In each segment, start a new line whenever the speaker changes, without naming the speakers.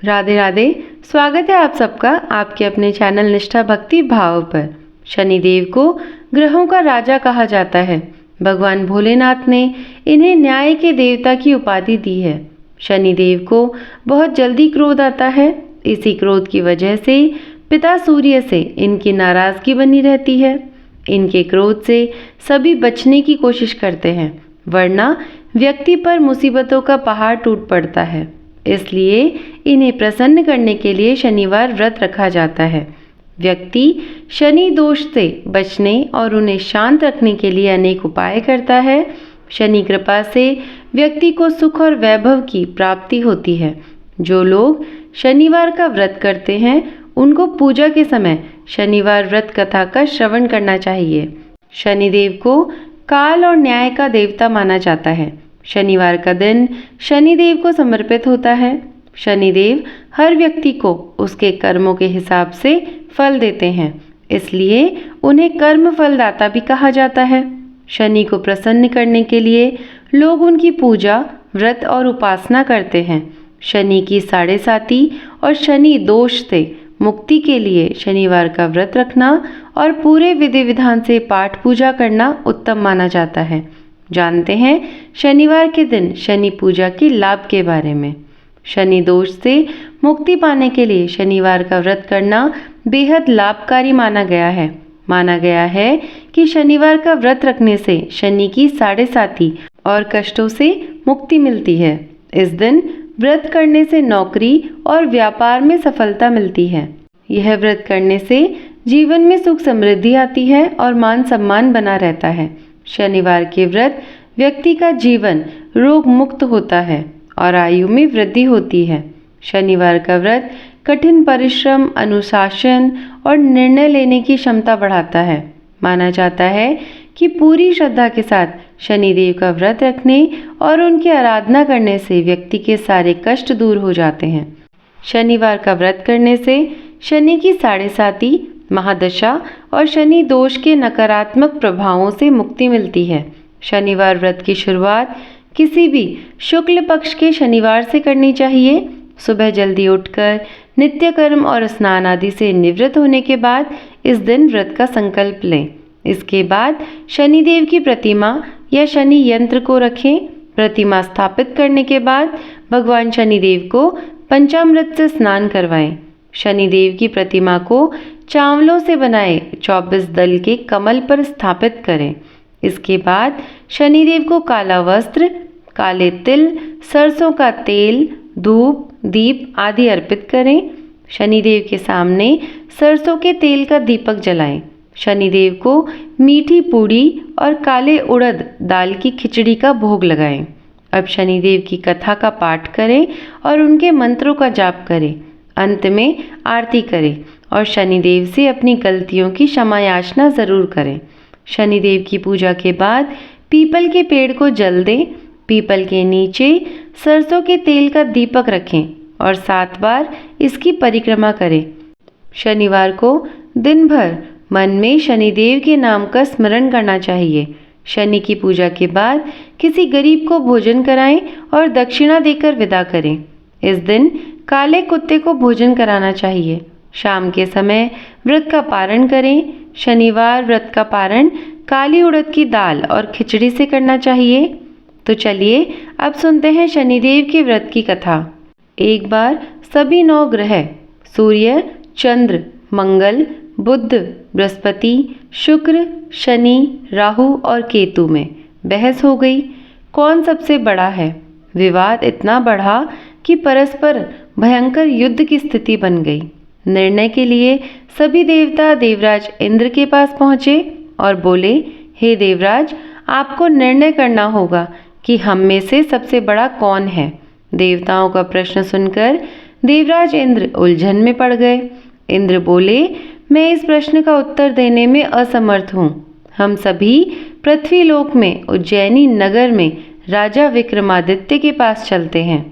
राधे राधे। स्वागत है आप सबका आपके अपने चैनल निष्ठा भक्ति भाव पर। शनिदेव को ग्रहों का राजा कहा जाता है। भगवान भोलेनाथ ने इन्हें न्याय के देवता की उपाधि दी है। शनिदेव को बहुत जल्दी क्रोध आता है। इसी क्रोध की वजह से पिता सूर्य से इनकी नाराजगी बनी रहती है। इनके क्रोध से सभी बचने की कोशिश करते हैं, वरना व्यक्ति पर मुसीबतों का पहाड़ टूट पड़ता है। इसलिए इन्हें प्रसन्न करने के लिए शनिवार व्रत रखा जाता है। व्यक्ति शनि दोष से बचने और उन्हें शांत रखने के लिए अनेक उपाय करता है। शनि कृपा से व्यक्ति को सुख और वैभव की प्राप्ति होती है। जो लोग शनिवार का व्रत करते हैं उनको पूजा के समय शनिवार व्रत कथा का श्रवण करना चाहिए। शनिदेव को काल और न्याय का देवता माना जाता है। शनिवार का दिन शनिदेव को समर्पित होता है। शनिदेव हर व्यक्ति को उसके कर्मों के हिसाब से फल देते हैं, इसलिए उन्हें कर्म फलदाता भी कहा जाता है। शनि को प्रसन्न करने के लिए लोग उनकी पूजा, व्रत और उपासना करते हैं। शनि की साढ़े साती और शनि दोष से मुक्ति के लिए शनिवार का व्रत रखना और पूरे विधि विधान से पाठ पूजा करना उत्तम माना जाता है। जानते हैं शनिवार के दिन शनि पूजा के लाभ के बारे में। शनि दोष से मुक्ति पाने के लिए शनिवार का व्रत करना बेहद लाभकारी माना गया है। माना गया है कि शनिवार का व्रत रखने से शनि की साढ़े साती और कष्टों से मुक्ति मिलती है। इस दिन व्रत करने से नौकरी और व्यापार में सफलता मिलती है। यह व्रत करने से जीवन में सुख समृद्धि आती है और मान सम्मान बना रहता है। शनिवार के व्रत व्यक्ति का जीवन रोग मुक्त होता है और आयु में वृद्धि होती है। शनिवार का व्रत कठिन परिश्रम, अनुशासन और निर्णय लेने की क्षमता बढ़ाता है। माना जाता है कि पूरी श्रद्धा के साथ शनिदेव का व्रत रखने और उनकी आराधना करने से व्यक्ति के सारे कष्ट दूर हो जाते हैं। शनिवार का व्रत करने से शनि की साढ़े साती, महादशा और शनि दोष के नकारात्मक प्रभावों से मुक्ति मिलती है। शनिवार व्रत की शुरुआत किसी भी शुक्ल पक्ष के शनिवार से करनी चाहिए। सुबह जल्दी उठकर नित्य कर्म और स्नान आदि से निवृत्त होने के बाद इस दिन व्रत का संकल्प लें। इसके बाद शनिदेव की प्रतिमा या शनि यंत्र को रखें। प्रतिमा स्थापित करने के बाद भगवान शनिदेव को पंचामृत से स्नान करवाएं। शनिदेव की प्रतिमा को चावलों से बनाए 24 दल के कमल पर स्थापित करें। इसके बाद शनिदेव को काला वस्त्र, काले तिल, सरसों का तेल, धूप, दीप आदि अर्पित करें। शनिदेव के सामने सरसों के तेल का दीपक जलाएं। शनिदेव को मीठी पूड़ी और काले उड़द दाल की खिचड़ी का भोग लगाएं। अब शनिदेव की कथा का पाठ करें और उनके मंत्रों का जाप करें। अंत में आरती करें और शनिदेव से अपनी गलतियों की क्षमा याचना जरूर करें। शनिदेव की पूजा के बाद पीपल के पेड़ को जल दें। पीपल के नीचे सरसों के तेल का दीपक रखें और 7 बार इसकी परिक्रमा करें। शनिवार को दिन भर मन में शनिदेव के नाम का स्मरण करना चाहिए। शनि की पूजा के बाद किसी गरीब को भोजन कराएं और दक्षिणा देकर विदा करें। इस दिन काले कुत्ते को भोजन कराना चाहिए। शाम के समय व्रत का पारण करें। शनिवार व्रत का पारण काली उड़द की दाल और खिचड़ी से करना चाहिए। तो चलिए अब सुनते हैं शनिदेव के व्रत की कथा। एक बार सभी 9 ग्रह सूर्य, चंद्र, मंगल, बुध, बृहस्पति, शुक्र, शनि, राहु और केतु में बहस हो गई, कौन सबसे बड़ा है। विवाद इतना बढ़ा कि परस्पर भयंकर युद्ध की स्थिति बन गई। निर्णय के लिए सभी देवता देवराज इंद्र के पास पहुंचे और बोले, हे देवराज, आपको निर्णय करना होगा कि हम में से सबसे बड़ा कौन है। देवताओं का प्रश्न सुनकर देवराज इंद्र उलझन में पड़ गए। इंद्र बोले, मैं इस प्रश्न का उत्तर देने में असमर्थ हूँ। हम सभी पृथ्वीलोक में उज्जैनी नगर में राजा विक्रमादित्य के पास चलते हैं।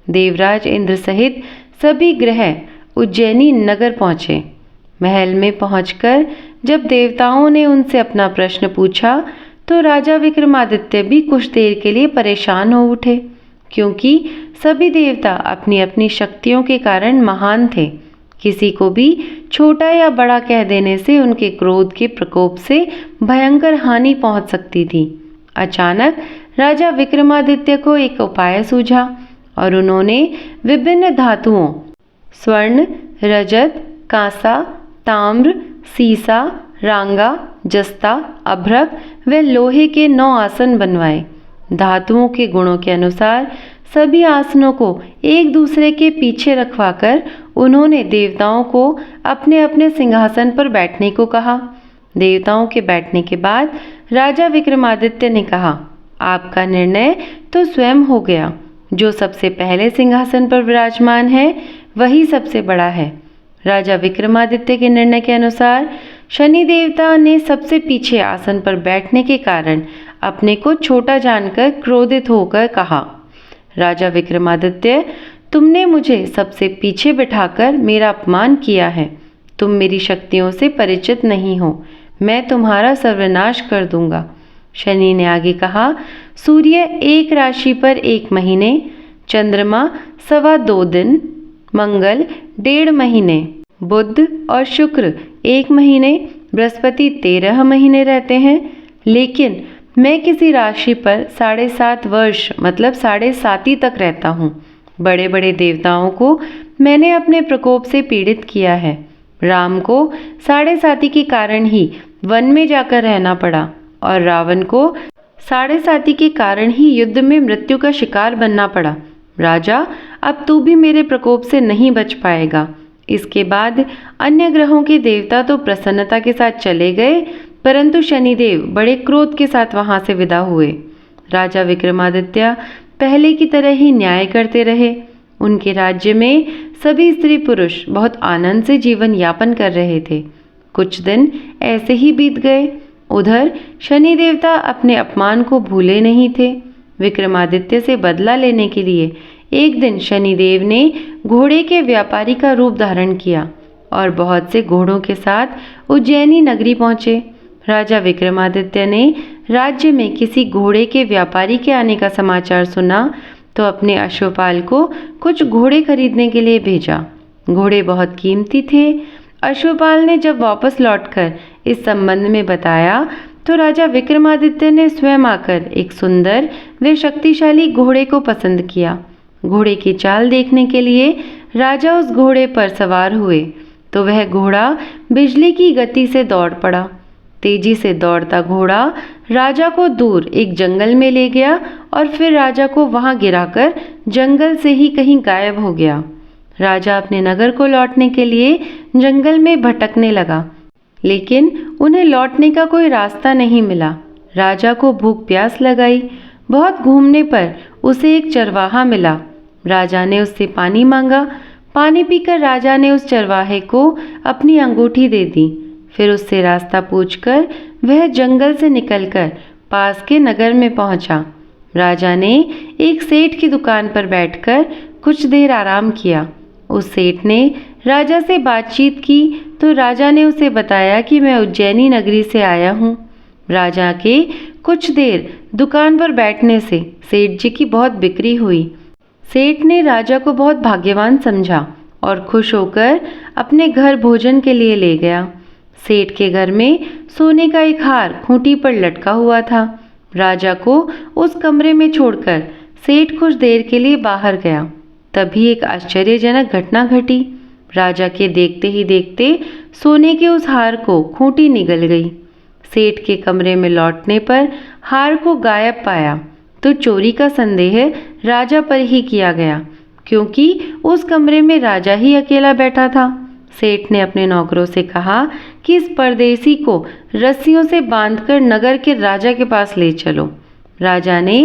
देवराज इंद्र सहित सभी ग्रह उज्जैनी नगर पहुँचे। महल में पहुंचकर जब देवताओं ने उनसे अपना प्रश्न पूछा तो राजा विक्रमादित्य भी कुछ देर के लिए परेशान हो उठे। क्योंकि सभी देवता अपनी अपनी शक्तियों के कारण महान थे। किसी को भी छोटा या बड़ा कह देने से उनके क्रोध के प्रकोप से भयंकर हानि पहुंच सकती थी। अचानक राजा विक्रमादित्य को एक उपाय सूझा और उन्होंने विभिन्न धातुओं स्वर्ण, रजत, कांसा, ताम्र, सीसा, रांगा, जस्ता, अभ्रक व लोहे के 9 आसन बनवाए। धातुओं के गुणों के अनुसार सभी आसनों को एक दूसरे के पीछे रखवाकर उन्होंने देवताओं को अपने अपने सिंहासन पर बैठने को कहा। देवताओं के बैठने के बाद राजा विक्रमादित्य ने कहा, आपका निर्णय तो स्वयं हो गया। जो सबसे पहले सिंहासन पर विराजमान है वही सबसे बड़ा है। राजा विक्रमादित्य के निर्णय के अनुसार शनि देवता ने सबसे पीछे आसन पर बैठने के कारण अपने को छोटा जानकर क्रोधित होकर कहा, राजा विक्रमादित्य, तुमने मुझे सबसे पीछे बिठाकर मेरा अपमान किया है। तुम मेरी शक्तियों से परिचित नहीं हो। मैं तुम्हारा सर्वनाश कर दूंगा। शनि ने आगे कहा, सूर्य एक राशि पर 1 महीने, चंद्रमा 2.25 दिन, मंगल 1.5 महीने, बुध और शुक्र 1 महीने, बृहस्पति 13 महीने रहते हैं। लेकिन मैं किसी राशि पर 7.5 वर्ष मतलब 7.5 तक रहता हूँ। बड़े बड़े देवताओं को मैंने अपने प्रकोप से पीड़ित किया है। राम को 7.5 के कारण ही वन में जाकर रहना पड़ा और रावण को 7.5 के कारण ही युद्ध में मृत्यु का शिकार बनना पड़ा। राजा, अब तू भी मेरे प्रकोप से नहीं बच पाएगा। इसके बाद अन्य ग्रहों के देवता तो प्रसन्नता के साथ चले गए, परंतु शनिदेव बड़े क्रोध के साथ वहां से विदा हुए। राजा विक्रमादित्य पहले की तरह ही न्याय करते रहे। उनके राज्य में सभी स्त्री पुरुष बहुत आनंद से जीवन यापन कर रहे थे। कुछ दिन ऐसे ही बीत गए। उधर शनि देवता अपने अपमान को भूले नहीं थे। विक्रमादित्य से बदला लेने के लिए एक दिन शनिदेव ने घोड़े के व्यापारी का रूप धारण किया और बहुत से घोड़ों के साथ उज्जैनी नगरी पहुंचे। राजा विक्रमादित्य ने राज्य में किसी घोड़े के व्यापारी के आने का समाचार सुना तो अपने अश्वपाल को कुछ घोड़े खरीदने के लिए भेजा। घोड़े बहुत कीमती थे। अश्वपाल ने जब वापस लौटकर इस संबंध में बताया तो राजा विक्रमादित्य ने स्वयं आकर एक सुंदर व शक्तिशाली घोड़े को पसंद किया। घोड़े की चाल देखने के लिए राजा उस घोड़े पर सवार हुए तो वह घोड़ा बिजली की गति से दौड़ पड़ा। तेजी से दौड़ता घोड़ा राजा को दूर एक जंगल में ले गया और फिर राजा को वहां गिराकर जंगल से ही कहीं गायब हो गया। राजा अपने नगर को लौटने के लिए जंगल में भटकने लगा, लेकिन उन्हें लौटने का कोई रास्ता नहीं मिला। राजा को भूख प्यास लगाई। बहुत घूमने पर उसे एक चरवाहा मिला। राजा ने उससे पानी मांगा। पानी पीकर राजा ने उस चरवाहे को अपनी अंगूठी दे दी। फिर उससे रास्ता पूछकर वह जंगल से निकलकर पास के नगर में पहुंचा। राजा ने एक सेठ की दुकान पर बैठकर कुछ देर आराम किया। उस सेठ ने राजा से बातचीत की तो राजा ने उसे बताया कि मैं उज्जैनी नगरी से आया हूँ। राजा के कुछ देर दुकान पर बैठने से सेठ जी की बहुत बिक्री हुई। सेठ ने राजा को बहुत भाग्यवान समझा और खुश होकर अपने घर भोजन के लिए ले गया। सेठ के घर में सोने का एक हार खूंटी पर लटका हुआ था। राजा को उस कमरे में छोड़कर सेठ कुछ देर के लिए बाहर गया। तभी एक आश्चर्यजनक घटना घटी। राजा के देखते ही देखते सोने के उस हार को खूंटी निगल गई। सेठ के कमरे में लौटने पर हार को गायब पाया तो चोरी का संदेह राजा पर ही किया गया, क्योंकि उस कमरे में राजा ही अकेला बैठा था। सेठ ने अपने नौकरों से कहा कि इस परदेसी को रस्सियों से बांधकर नगर के राजा के पास ले चलो। राजा ने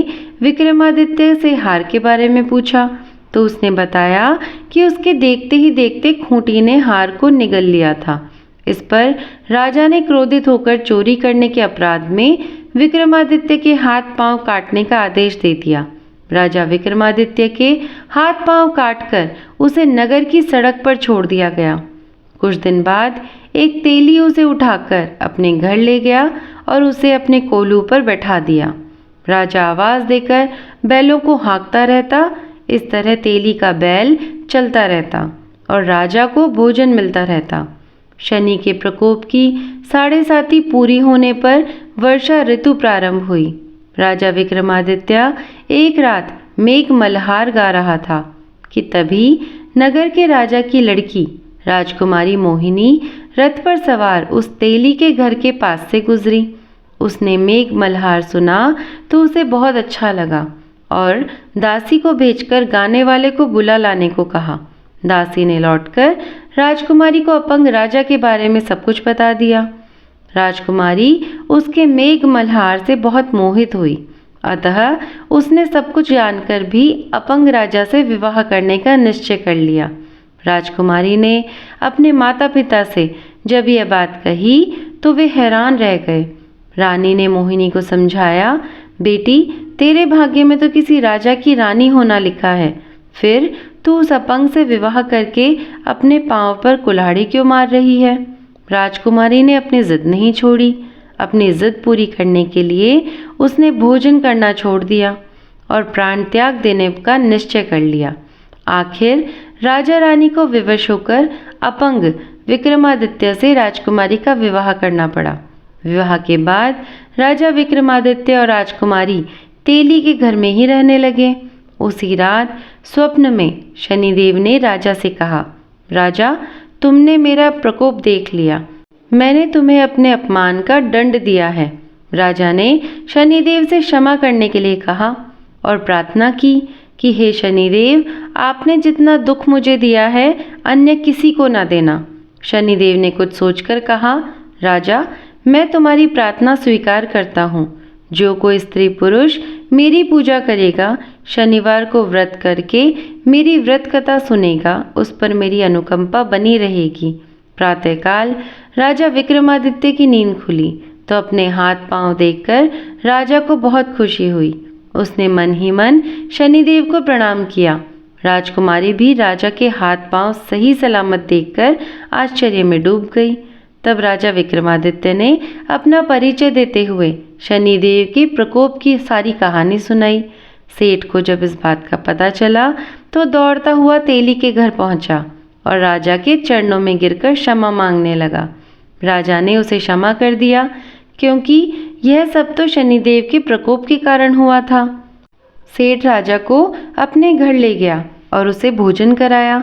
विक्रमादित्य से हार के बारे में पूछा तो उसने बताया कि उसके देखते ही देखते खूंटी ने हार को निगल लिया था। इस पर राजा ने क्रोधित होकर चोरी करने के अपराध में विक्रमादित्य के हाथ पांव काटने का आदेश दे दिया। राजा विक्रमादित्य के हाथ पांव काटकर उसे नगर की सड़क पर छोड़ दिया गया। कुछ दिन बाद एक तेली उसे उठाकर अपने घर ले गया और उसे अपने कोलू पर बैठा दिया। राजा आवाज़ देकर बैलों को हाँकता रहता। इस तरह तेली का बैल चलता रहता और राजा को भोजन मिलता रहता। शनि के प्रकोप की 7.5 पूरी होने पर वर्षा ऋतु प्रारंभ हुई। राजा विक्रमादित्य एक रात मेघ मल्हार गा रहा था कि तभी नगर के राजा की लड़की राजकुमारी मोहिनी रथ पर सवार उस तेली के घर के पास से गुजरी। उसने मेघ मल्हार सुना तो उसे बहुत अच्छा लगा और दासी को भेजकर गाने वाले को बुला लाने को कहा। दासी ने लौटकर राजकुमारी को अपंग राजा के बारे में सब कुछ बता दिया। राजकुमारी उसके मेघ मल्हार से बहुत मोहित हुई, अतः उसने सब कुछ जानकर भी अपंग राजा से विवाह करने का निश्चय कर लिया। राजकुमारी ने अपने माता पिता से जब यह बात कही तो वे हैरान रह गए। रानी ने मोहिनी को समझाया, बेटी, तेरे भाग्य में तो किसी राजा की रानी होना लिखा है, फिर तू उस अपंग से विवाह करके अपने पांव पर कुल्हाड़ी क्यों मार रही है? राजकुमारी ने अपनी जिद नहीं छोड़ी। अपनी जिद पूरी करने के लिए उसने भोजन करना छोड़ दिया और प्राण त्याग देने का निश्चय कर लिया। आखिर राजा रानी को विवश होकर अपंग विक्रमादित्य से राजकुमारी का विवाह करना पड़ा। विवाह के बाद राजा विक्रमादित्य और राजकुमारी तेली के घर में ही रहने लगे। उसी रात स्वप्न में शनिदेव ने राजा से कहा, राजा, तुमने मेरा प्रकोप देख लिया, मैंने तुम्हें अपने अपमान का दंड दिया है। राजा ने शनिदेव से क्षमा करने के लिए कहा और प्रार्थना की कि हे शनिदेव, आपने जितना दुख मुझे दिया है अन्य किसी को ना देना। शनिदेव ने कुछ सोचकर कहा, राजा, मैं तुम्हारी प्रार्थना स्वीकार करता हूँ। जो कोई स्त्री पुरुष मेरी पूजा करेगा, शनिवार को व्रत करके मेरी व्रत कथा सुनेगा, उस पर मेरी अनुकंपा बनी रहेगी। प्रातःकाल राजा विक्रमादित्य की नींद खुली तो अपने हाथ पांव देखकर राजा को बहुत खुशी हुई। उसने मन ही मन शनिदेव को प्रणाम किया। राजकुमारी भी राजा के हाथ पांव सही सलामत देखकर आश्चर्य में डूब गई। तब राजा विक्रमादित्य ने अपना परिचय देते हुए शनिदेव के प्रकोप की सारी कहानी सुनाई। सेठ को जब इस बात का पता चला तो दौड़ता हुआ तेली के घर पहुंचा और राजा के चरणों में गिरकर क्षमा मांगने लगा। राजा ने उसे क्षमा कर दिया क्योंकि यह सब तो शनिदेव के प्रकोप के कारण हुआ था। सेठ राजा को अपने घर ले गया और उसे भोजन कराया।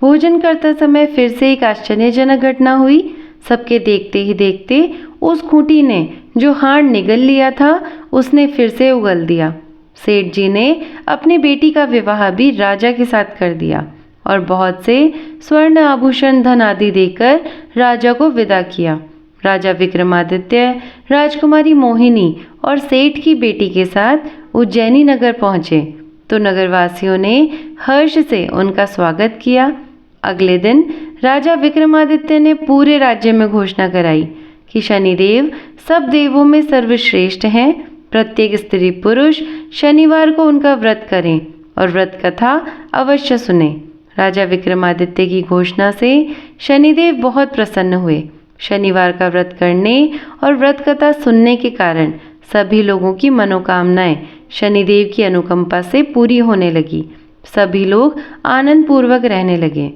भोजन करते समय फिर से एक आश्चर्यजनक घटना हुई। सबके देखते ही देखते उस खूंटी ने जो हाड़ निगल लिया था उसने फिर से उगल दिया। सेठ जी ने अपनी बेटी का विवाह भी राजा के साथ कर दिया और बहुत से स्वर्ण आभूषण धन आदि देकर राजा को विदा किया। राजा विक्रमादित्य राजकुमारी मोहिनी और सेठ की बेटी के साथ उज्जैनी नगर पहुँचे तो नगरवासियों ने हर्ष से उनका स्वागत किया। अगले दिन राजा विक्रमादित्य ने पूरे राज्य में घोषणा कराई कि शनिदेव सब देवों में सर्वश्रेष्ठ हैं। प्रत्येक स्त्री पुरुष शनिवार को उनका व्रत करें और व्रत कथा अवश्य सुने। राजा विक्रमादित्य की घोषणा से शनिदेव बहुत प्रसन्न हुए। शनिवार का व्रत करने और व्रत कथा सुनने के कारण सभी लोगों की मनोकामनाएं शनिदेव की अनुकंपा से पूरी होने लगी। सभी लोग आनंद पूर्वक रहने लगे।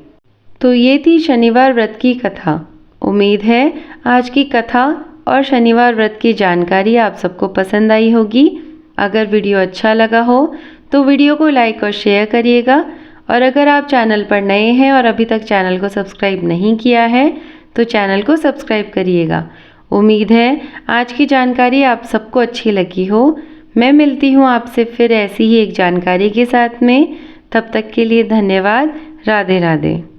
तो ये थी शनिवार व्रत की कथा। उम्मीद है आज की कथा और शनिवार व्रत की जानकारी आप सबको पसंद आई होगी। अगर वीडियो अच्छा लगा हो तो वीडियो को लाइक और शेयर करिएगा और अगर आप चैनल पर नए हैं और अभी तक चैनल को सब्सक्राइब नहीं किया है तो चैनल को सब्सक्राइब करिएगा। उम्मीद है आज की जानकारी आप सबको अच्छी लगी हो। मैं मिलती हूँ आपसे फिर ऐसी ही एक जानकारी के साथ में। तब तक के लिए धन्यवाद। राधे राधे।